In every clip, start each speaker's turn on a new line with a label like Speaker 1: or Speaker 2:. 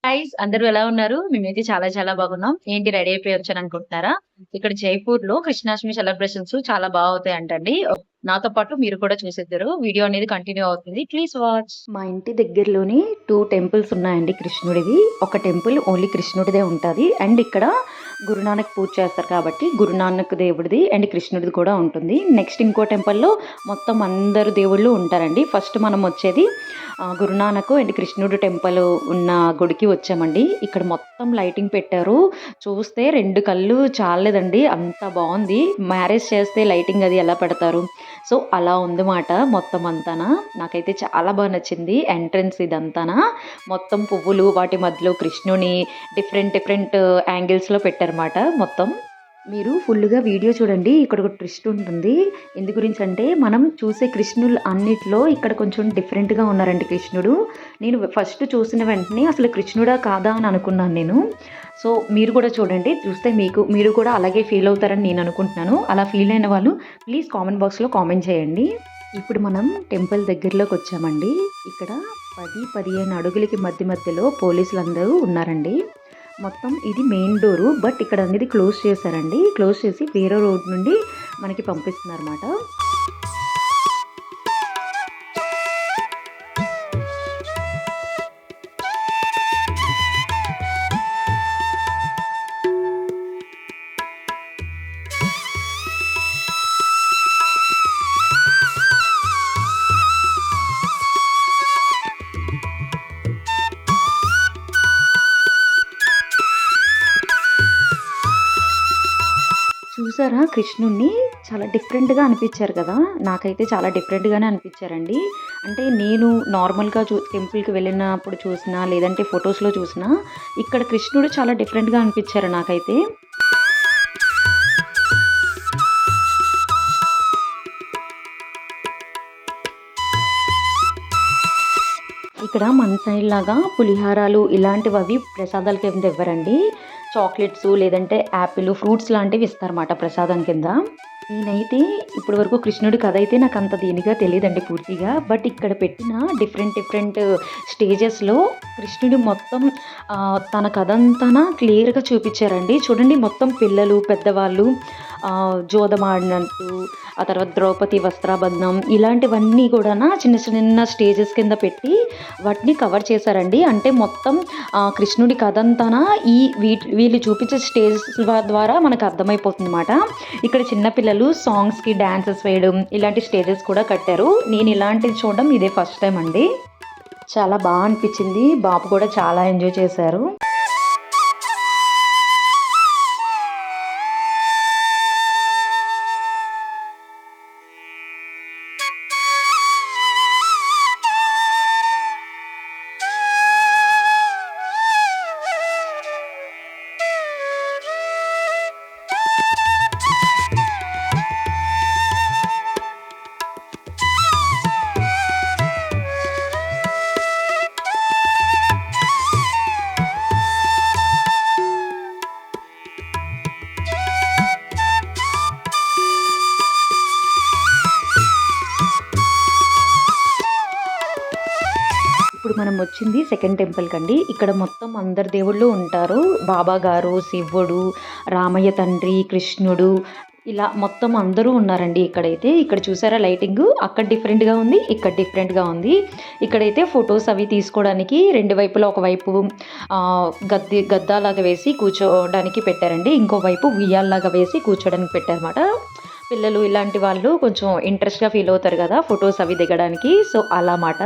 Speaker 1: Guys అందరూ ఎలా ఉన్నారు? మేమైతే చాలా చాలా బాగున్నాం. ఏంటి రెడీ అయిపోయి వచ్చాననుకుంటున్నారా? ఇక్కడ జైపూర్‌లో కృష్ణాష్టమి సెలబ్రేషన్స్ చాలా అవుతాయంటండి. నాతో పాటు మీరు కూడా చూసేద్దురు. వీడియో అనేది కంటిన్యూ అవుతుంది. Please watch. మా ఇంటి దగ్గరలోనే 2 టెంపుల్స్ ఉన్నాయండి కృష్ణుడివి. ఒక టెంపుల్ ఓన్లీ కృష్ణుడిదే ఉంటది. అండ్ ఇక్కడ గురునానక్ పూజ చేస్తారు కాబట్టి గురునానక్ దేవుడిది అండ్ కృష్ణుడిది కూడా ఉంటుంది. నెక్స్ట్ ఇంకో టెంపుల్‌లో మొత్తం అందరు దేవుళ్ళు ఉంటారండి. ఫస్ట్ మనం వచ్చేది గురునానక్ అండ్ కృష్ణుడు టెంపుల్ ఉన్న గుడికి వచ్చామండి. ఇక్కడ మొత్తం లైటింగ్ పెట్టారు. చూస్తే 2 కళ్ళు చాలలేదండి. అంత బావుంది. మ్యారేజ్ చేస్తే లైటింగ్ అది ఎలా పెడతారు. సో, అలా ఉందమాట మొత్తం అంతాన. నాకైతే చాలా నచ్చింది. ఎంట్రన్స్ ఇదంతాన. మొత్తం పువ్వులు వాటి మధ్యలో కృష్ణుని డిఫరెంట్ డిఫరెంట్ యాంగిల్స్‌లో పెట్టారుమాట మొత్తం. మీరు ఫుల్‌గా వీడియో చూడండి. ఇక్కడ ఒక ట్విస్ట్ ఉంటుంది. ఎందు గురించంటే మనం చూసే కృష్ణులు అన్నిట్లో ఇక్కడ కొంచెం డిఫరెంట్‌గా ఉన్నారండి కృష్ణుడు. నేను ఫస్ట్ చూసిన వెంటనే అసలు కృష్ణుడా కాదా అని అనుకున్నాను నేను. సో, మీరు కూడా చూడండి. చూస్తే మీరు కూడా అలాగే ఫీల్ అవుతారని నేను అనుకుంటున్నాను. అలా ఫీల్ అయిన వాళ్ళు ప్లీజ్ కామెంట్ బాక్స్‌లో కామెంట్ చేయండి. ఇప్పుడు మనం టెంపుల్ దగ్గరలోకి వచ్చామండి. ఇక్కడ 10, 15 అడుగులకి మధ్యలో పోలీసులందరూ ఉన్నారండి. మొత్తం ఇది మెయిన్ డోరు. బట్ ఇక్కడ అనేది క్లోజ్ చేశారండి. క్లోజ్ చేసి వేరే రోడ్ నుండి మనకి పంపిస్తున్నారన్నమాట. చూసారా కృష్ణుడిని చాలా డిఫరెంట్‌గా అనిపించారు కదా! నాకైతే చాలా డిఫరెంట్‌గానే అనిపించారండి. అంటే నేను నార్మల్‌గా టెంపుల్‌కి వెళ్ళినప్పుడు చూసినా, లేదంటే ఫోటోస్‌లో చూసినా, ఇక్కడ కృష్ణుడు చాలా డిఫరెంట్‌గా అనిపించారు నాకైతే. ఇక్కడ మన సైడ్ లాగా పులిహారాలు ఇలాంటివవి ప్రసాదాల కింద ఇవ్వరండి. చాక్లెట్సు లేదంటే యాపిలు, ఫ్రూట్స్ లాంటివి ఇస్తారన్నమాట ప్రసాదం కింద. నేనైతే ఇప్పటి వరకు కృష్ణుడి కథ అయితే నాకు అంత దీనిగా తెలీదండి పూర్తిగా. బట్ ఇక్కడ పెట్టిన డిఫరెంట్ డిఫరెంట్ స్టేజెస్‌లో కృష్ణుడు మొత్తం తన కథంతాన క్లియర్‌గా చూపిచ్చారండి. చూడండి మొత్తం పిల్లలు, పెద్దవాళ్ళు జోదం ఆడినట్టు, ఆ తర్వాత ద్రౌపది వస్త్రాబంధనం ఇలాంటివన్నీ కూడాన చిన్న చిన్న స్టేజెస్ కింద పెట్టి వాటిని కవర్ చేశారండి. అంటే మొత్తం కృష్ణుడి కథంతాన వీళ్ళు చూపించే స్టేజెస్ ద్వారా మనకు అర్థమైపోతుందన్నమాట. ఇక్కడ చిన్న పిల్లలు సాంగ్స్‌కి డాన్సెస్ వేయడం ఇలాంటి స్టేజెస్ కూడా కట్టారు. నేను ఇలాంటివి చూడడం ఇదే ఫస్ట్ టైమ్ అండి. చాలా అనిపించింది. బాబు కూడా చాలా ఎంజాయ్ చేశారు. ఇప్పుడు మనం వచ్చింది సెకండ్ టెంపుల్‌కండి. ఇక్కడ మొత్తం అందరు దేవుళ్ళు ఉంటారు. బాబా గారు, శివుడు, రామయ్య తండ్రి, కృష్ణుడు ఇలా మొత్తం అందరూ ఉన్నారండి ఇక్కడైతే. ఇక్కడ చూసారా లైటింగు? అక్కడ డిఫరెంట్‌గా ఉంది. ఇక్కడ డిఫరెంట్‌గా ఉంది. ఇక్కడైతే ఫోటోస్ అవి తీసుకోవడానికి 2 వైపులా ఒకవైపు గద్దాలాగా వేసి కూర్చోవడానికి పెట్టారండి. ఇంకో వైపు ఉయ్యాలలాగా వేసి కూర్చోవడానికి పెట్టారన్నమాట. పిల్లలు ఇలాంటి వాళ్ళు కొంచెం ఇంట్రెస్ట్‌గా ఫీల్ అవుతారు కదా! ఫోటోస్ అవి దిగడానికి. సో, అలా మాట.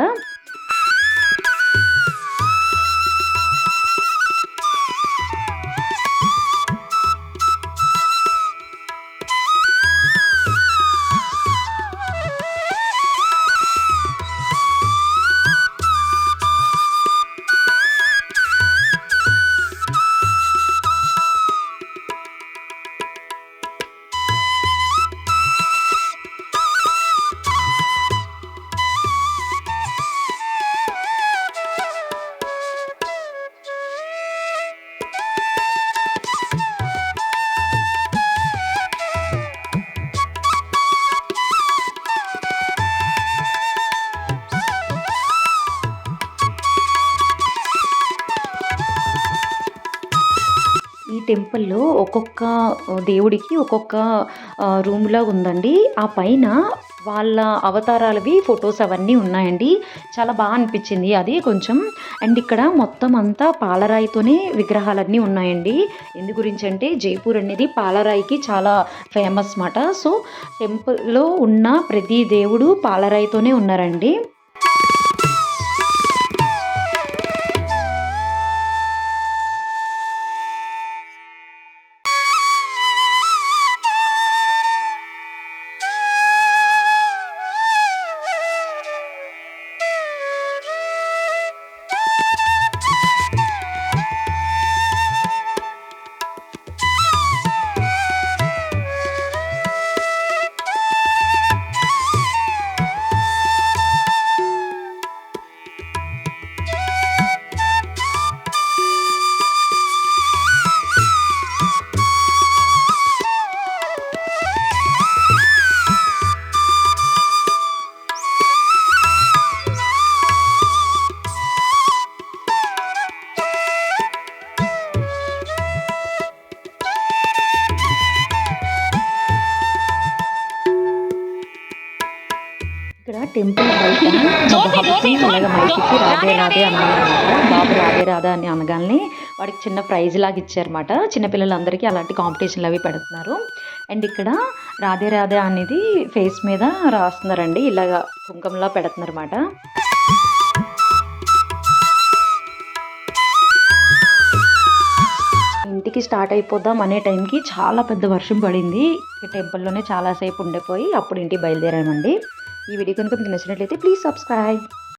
Speaker 1: టెంపుల్‌లో ఒక్కొక్క దేవుడికి ఒక్కొక్క రూమ్‌లా ఉందండి. ఆ పైన వాళ్ళ అవతారాలవి ఫోటోస్ అవన్నీ ఉన్నాయండి. చాలా అనిపిచ్చింది అది కొంచెం. అండ్ ఇక్కడ మొత్తం అంతా పాలరాయితోనే విగ్రహాలన్నీ ఉన్నాయండి. ఎందు గురించంటే జైపూర్ అనేది పాలరాయికి చాలా ఫేమస్ మాట. సో, టెంపుల్‌లో ఉన్న ప్రతి దేవుడు పాలరాయితోనే ఉన్నారండి. ఇక్కడ టెంపుల్ బయట మా బాబుకి ఇలాగ మైకిచ్చి రాధే రాధే అన్నారనమాట. బాబు రాధే రాధే అని అనగానే వాడికి చిన్న ప్రైజ్ లాగా ఇచ్చారన్నమాట. చిన్నపిల్లలందరికీ అలాంటి కాంపిటీషన్లు అవి పెడుతున్నారు. అండ్ ఇక్కడ రాధే రాధే అనేది ఫేస్ మీద రాస్తున్నారండి. ఇలాగ కుంకుమలా పెడుతున్నారన్నమాట. ఇంటికి స్టార్ట్ అయిపోదాం అనే టైంకి చాలా పెద్ద వర్షం పడింది. టెంపుల్లోనే చాలాసేపు ఉండిపోయి అప్పుడు ఇంటికి బయలుదేరామండి. ఈ వీడియో కనుక మీకు నచ్చినట్లయితే ప్లీజ్ సబ్స్క్రైబ్.